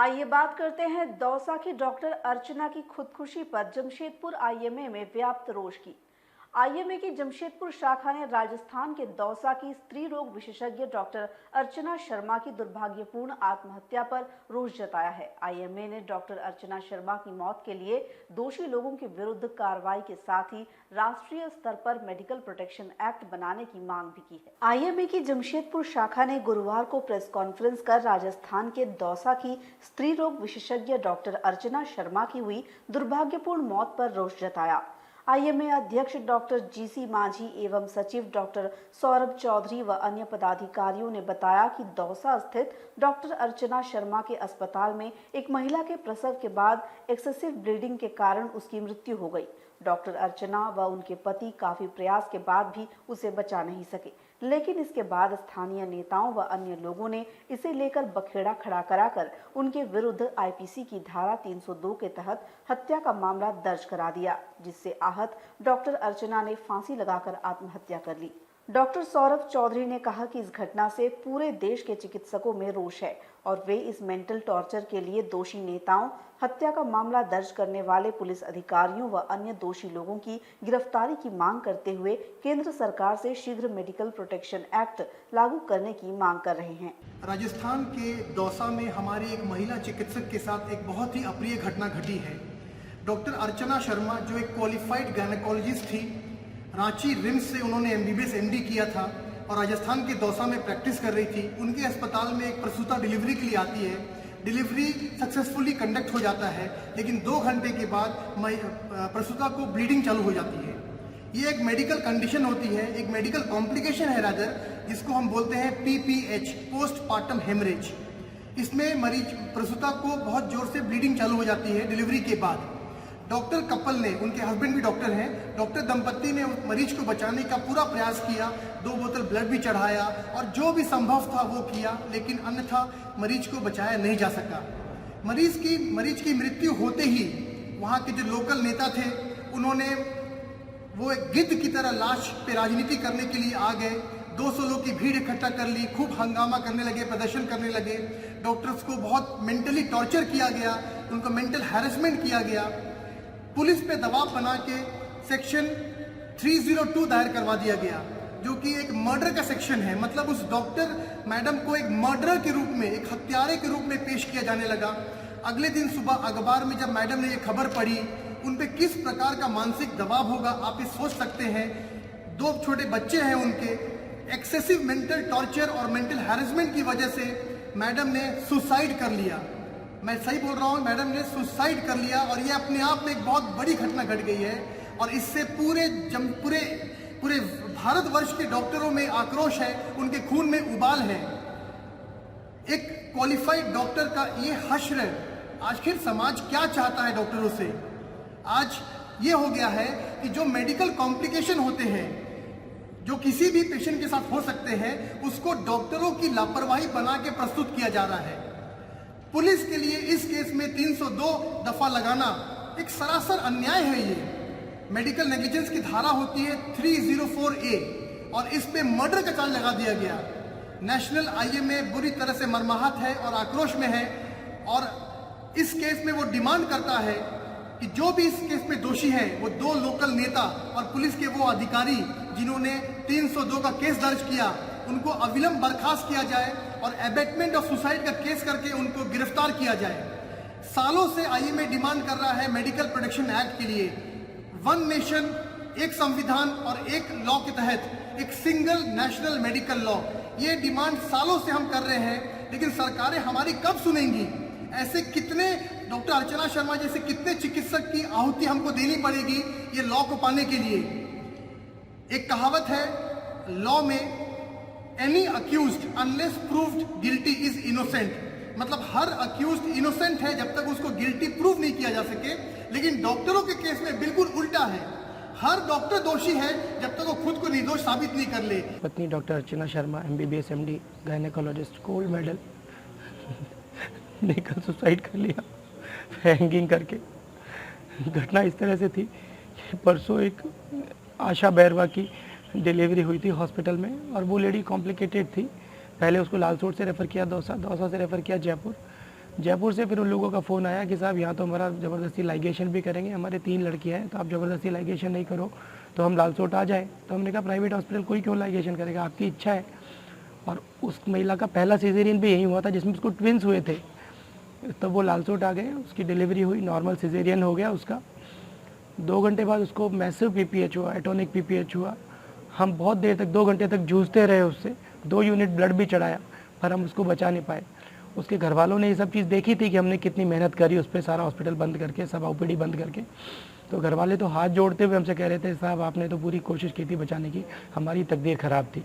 आइए बात करते हैं दौसा की डॉक्टर अर्चना की खुदकुशी पर जमशेदपुर आईएमए में व्याप्त रोष की। आईएमए की जमशेदपुर शाखा ने राजस्थान के दौसा की स्त्री रोग विशेषज्ञ डॉक्टर अर्चना शर्मा की दुर्भाग्यपूर्ण आत्महत्या पर रोष जताया है। आईएमए ने डॉक्टर अर्चना शर्मा की मौत के लिए दोषी लोगों के विरुद्ध कार्रवाई के साथ ही राष्ट्रीय स्तर पर मेडिकल प्रोटेक्शन एक्ट बनाने की मांग भी की है। आईएमए की जमशेदपुर शाखा ने गुरुवार को प्रेस कॉन्फ्रेंस कर राजस्थान के दौसा की स्त्री रोग विशेषज्ञ डॉक्टर अर्चना शर्मा की हुई दुर्भाग्यपूर्ण मौत पर रोष जताया। आईएमए अध्यक्ष डॉक्टर जीसी माझी एवं सचिव डॉक्टर सौरभ चौधरी व अन्य पदाधिकारियों ने बताया कि दौसा स्थित डॉक्टर अर्चना शर्मा के अस्पताल में एक महिला के प्रसव के बाद एक्सेसिव ब्लीडिंग के कारण उसकी मृत्यु हो गई। डॉक्टर अर्चना व उनके पति काफी प्रयास के बाद भी उसे बचा नहीं सके, लेकिन इसके बाद स्थानीय नेताओं व अन्य लोगों ने इसे लेकर बखेड़ा खड़ा कराकर उनके विरुद्ध आईपीसी की धारा 302 के तहत हत्या का मामला दर्ज करा दिया, जिससे आहत डॉक्टर अर्चना ने फांसी लगाकर आत्महत्या कर ली। डॉक्टर सौरभ चौधरी ने कहा कि इस घटना से पूरे देश के चिकित्सकों में रोष है और वे इस मेंटल टॉर्चर के लिए दोषी नेताओं, हत्या का मामला दर्ज करने वाले पुलिस अधिकारियों व अन्य दोषी लोगों की गिरफ्तारी की मांग करते हुए केंद्र सरकार से शीघ्र मेडिकल प्रोटेक्शन एक्ट लागू करने की मांग कर रहे हैं। राजस्थान के दौसा में हमारी एक महिला चिकित्सक के साथ एक बहुत ही अप्रिय घटना घटी है। डॉक्टर अर्चना शर्मा जो एक क्वालिफाइड गायनेकोलॉजिस्ट थी, रांची रिम्स से उन्होंने एमबीबीएस एमडी किया था और राजस्थान के दौसा में प्रैक्टिस कर रही थी। उनके अस्पताल में एक प्रसूता डिलीवरी के लिए आती है। डिलीवरी सक्सेसफुली कंडक्ट हो जाता है, लेकिन 2 घंटे के बाद प्रसूता को ब्लीडिंग चालू हो जाती है। ये एक मेडिकल कंडीशन होती है, एक मेडिकल कॉम्प्लिकेशन है रादर, जिसको हम बोलते हैं पीपीएच, पोस्टपार्टम हेमरेज। इसमें मरीज प्रसूता को बहुत जोर से ब्लीडिंग चालू हो जाती है डिलीवरी के बाद। डॉक्टर कपल ने, उनके हस्बैंड भी डॉक्टर हैं, डॉक्टर दंपत्ति ने उस मरीज को बचाने का पूरा प्रयास किया, 2 बोतल ब्लड भी चढ़ाया और जो भी संभव था वो किया, लेकिन अन्यथा मरीज को बचाया नहीं जा सका। मरीज की मृत्यु होते ही वहाँ के जो लोकल नेता थे, उन्होंने वो एक गिद्ध की तरह लाश पे राजनीति करने के लिए आ गए। 200 लोग की भीड़ इकट्ठा कर ली, खूब हंगामा करने लगे, प्रदर्शन करने लगे। डॉक्टर्स को बहुत मेंटली टॉर्चर किया गया, उनको मेंटल हैरेसमेंट किया गया। पुलिस पे दबाव बना के सेक्शन 302 दायर करवा दिया गया, जो कि एक मर्डर का सेक्शन है। मतलब उस डॉक्टर मैडम को एक मर्डरर के रूप में, एक हत्यारे के रूप में पेश किया जाने लगा। अगले दिन सुबह अखबार में जब मैडम ने ये खबर पढ़ी, उन पे किस प्रकार का मानसिक दबाव होगा आप ये सोच सकते हैं। 2 छोटे बच्चे हैं उनके। एक्सेसिव मेंटल टॉर्चर और मेंटल हैरेसमेंट की वजह से मैडम ने सुसाइड कर लिया। मैं सही बोल रहा हूँ, मैडम ने सुसाइड कर लिया और ये अपने आप में एक बहुत बड़ी घटना घट गई है और इससे पूरे भारतवर्ष के डॉक्टरों में आक्रोश है, उनके खून में उबाल है। एक क्वालिफाइड डॉक्टर का ये हश्र, आखिर समाज क्या चाहता है डॉक्टरों से? आज ये हो गया है कि जो मेडिकल कॉम्प्लिकेशन होते हैं, जो किसी भी पेशेंट के साथ हो सकते हैं, उसको डॉक्टरों की लापरवाही बना के प्रस्तुत किया जा रहा है। पुलिस के लिए इस केस में 302 दफा लगाना एक सरासर अन्याय है। ये मेडिकल नेग्लिजेंस की धारा होती है 304A और इस पे मर्डर का चार्ज लगा दिया गया। नेशनल आईएमए बुरी तरह से मर्माहत है और आक्रोश में है और इस केस में वो डिमांड करता है कि जो भी इस केस में दोषी है, वो 2 लोकल नेता और पुलिस के वो अधिकारी जिन्होंने 302 का केस दर्ज किया, उनको अविलंब बर्खास्त किया जाए और एबेटमेंट ऑफ सुसाइड का केस करके उनको गिरफ्तार किया जाए। सालों से आईएमए डिमांड कर रहा है मेडिकल प्रोटेक्शन एक्ट के लिए। 1 नेशन, एक संविधान और एक लॉ के तहत एक सिंगल नेशनल मेडिकल लॉ। ये डिमांड सालों से हम कर रहे हैं, लेकिन सरकारें हमारी कब सुनेंगी? ऐसे कितने डॉक्टर अर्चना शर्मा जैसे कितने चिकित्सक की आहुति हमको देनी पड़ेगी ये लॉ को पाने के लिए? एक कहावत है लॉ में, any accused unless proved guilty is innocent. मतलब हर अक्यूज्ड इनोसेंट है जब तक उसको गिल्टी प्रूव नहीं किया जा सके। लेकिन डॉक्टरों के केस में बिल्कुल उल्टा है, हर डॉक्टर दोषी है जब तक वो खुद को निर्दोष साबित नहीं कर ले। पत्नी doctor Archana Sharma MBBS MD gynecologist, gold medal, ने कल सुसाइड कर लिया हैंगिंग करके। घटना इस तरह से थी कि परसों एक आशा बैरवा की डिलीवरी हुई थी हॉस्पिटल में और वो लेडी कॉम्प्लिकेटेड थी। पहले उसको लालसोट से रेफ़र किया दौसा, दौसा से रेफ़र किया जयपुर। जयपुर से फिर उन लोगों का फ़ोन आया कि साहब यहाँ तो हमारा ज़बरदस्ती लाइगेशन भी करेंगे, हमारे 3 लड़कियाँ हैं, तो आप ज़बरदस्ती लाइगेशन नहीं करो तो हम लालसोट आ जाएँ। तो हमने कहा प्राइवेट हॉस्पिटल कोई क्यों लाइगेशन करेगा, आपकी इच्छा है। और उस महिला का पहला सिजेरियन भी यही हुआ था जिसमें उसको ट्विंस हुए थे। तब वो लालसोट आ गए, उसकी डिलीवरी हुई, नॉर्मल सिजेरियन हो गया उसका। 2 घंटे बाद उसको मैसिव पीपीएच हुआ, एटोनिक पीपीएच हुआ। हम बहुत देर तक 2 घंटे तक जूझते रहे उससे, 2 यूनिट ब्लड भी चढ़ाया पर हम उसको बचा नहीं पाए। उसके घर वालों ने ये सब चीज़ देखी थी कि हमने कितनी मेहनत करी उस पर, सारा हॉस्पिटल बंद करके, सब ओपीडी बंद करके। तो घर वाले तो हाथ जोड़ते हुए हमसे कह रहे थे साहब आपने तो पूरी कोशिश की थी बचाने की, हमारी तकदीर ख़राब थी।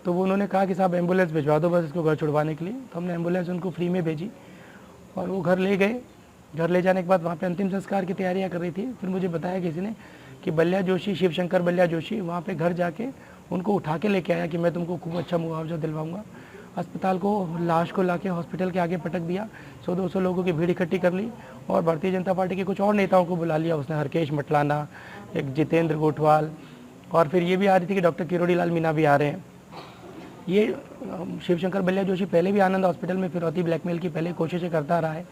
तो वो उन्होंने कहा कि साहब एम्बुलेंस भिजवा दो बस इसको घर छुड़वाने के लिए। तो हमने एम्बुलेंस उनको फ्री में भेजी और वो घर ले गए। घर ले जाने के बाद वहाँ पे अंतिम संस्कार की तैयारियाँ कर रही थी। फिर मुझे बताया किसी ने कि बलिया जोशी, शिव शंकर बलिया जोशी वहाँ पे घर जाके उनको उठा के लेके आया कि मैं तुमको खूब अच्छा मुआवजा दिलवाऊंगा। अस्पताल को, लाश को लाके हॉस्पिटल के आगे पटक दिया। 100-200 लोगों की भीड़ इकट्ठी कर ली और भारतीय जनता पार्टी के कुछ और नेताओं को बुला लिया उसने, हरकेश मटलाना, एक जितेंद्र गोठवाल, और फिर ये भी आ रही थी कि डॉक्टर किरोड़ी लाल मीना भी आ रहे हैं। ये शिवशंकर बलिया जोशी पहले भी आनंद हॉस्पिटल में फिरौती ब्लैकमेल की पहले कोशिशें करता रहा है।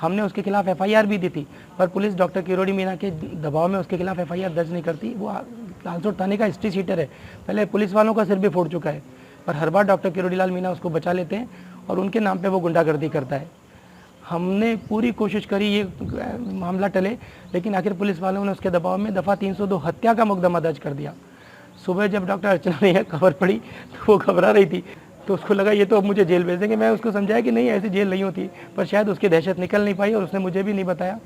हमने उसके खिलाफ एफआईआर भी दी थी पर पुलिस डॉक्टर किरोड़ी मीना के दबाव में उसके खिलाफ एफआईआर दर्ज नहीं करती। वो लालसोट थाने का हिस्ट्री शीटर है, पहले पुलिस वालों का सिर भी फोड़ चुका है, पर हर बार डॉक्टर किरोड़ी लाल मीना उसको बचा लेते हैं और उनके नाम पर वो गुंडागर्दी करता है। हमने पूरी कोशिश करी ये मामला टले, लेकिन आखिर पुलिस वालों ने उसके दबाव में दफ़ा 302 हत्या का मुकदमा दर्ज कर दिया। सुबह जब डॉक्टर अर्चना ने यह खबर पड़ी तो वो घबरा रही थी, तो उसको लगा ये तो अब मुझे जेल भेज देंगे। मैं उसको समझाया कि नहीं ऐसी जेल नहीं होती, पर शायद उसकी दहशत निकल नहीं पाई और उसने मुझे भी नहीं बताया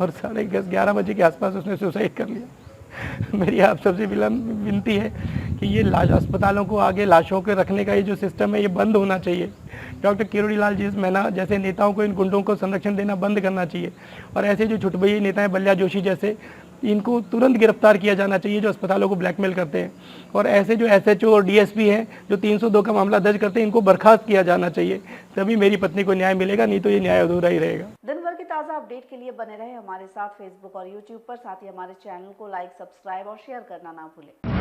और 11:30 बजे के आसपास उसने सुसाइड कर लिया। मेरी आप सबसे विनती है कि ये लाश अस्पतालों को आगे लाशों के रखने का ये जो सिस्टम है ये बंद होना चाहिए। डॉक्टर किरोड़ी लाल जी मैना जैसे नेताओं को इन गुंडों को संरक्षण देना बंद करना चाहिए और ऐसे जो छुटभई नेता हैं बलिया जोशी जैसे, इनको तुरंत गिरफ्तार किया जाना चाहिए जो अस्पतालों को ब्लैकमेल करते हैं। और ऐसे जो एसएचओ और डीएसपी हैं जो 302 का मामला दर्ज करते हैं, इनको बर्खास्त किया जाना चाहिए, तभी मेरी पत्नी को न्याय मिलेगा, नहीं तो ये न्याय अधूरा ही रहेगा। दिन भर की ताज़ा अपडेट के लिए बने रहे हमारे साथ फेसबुक और यूट्यूब पर, साथ ही हमारे चैनल को लाइक, सब्सक्राइब और शेयर करना ना भूलें।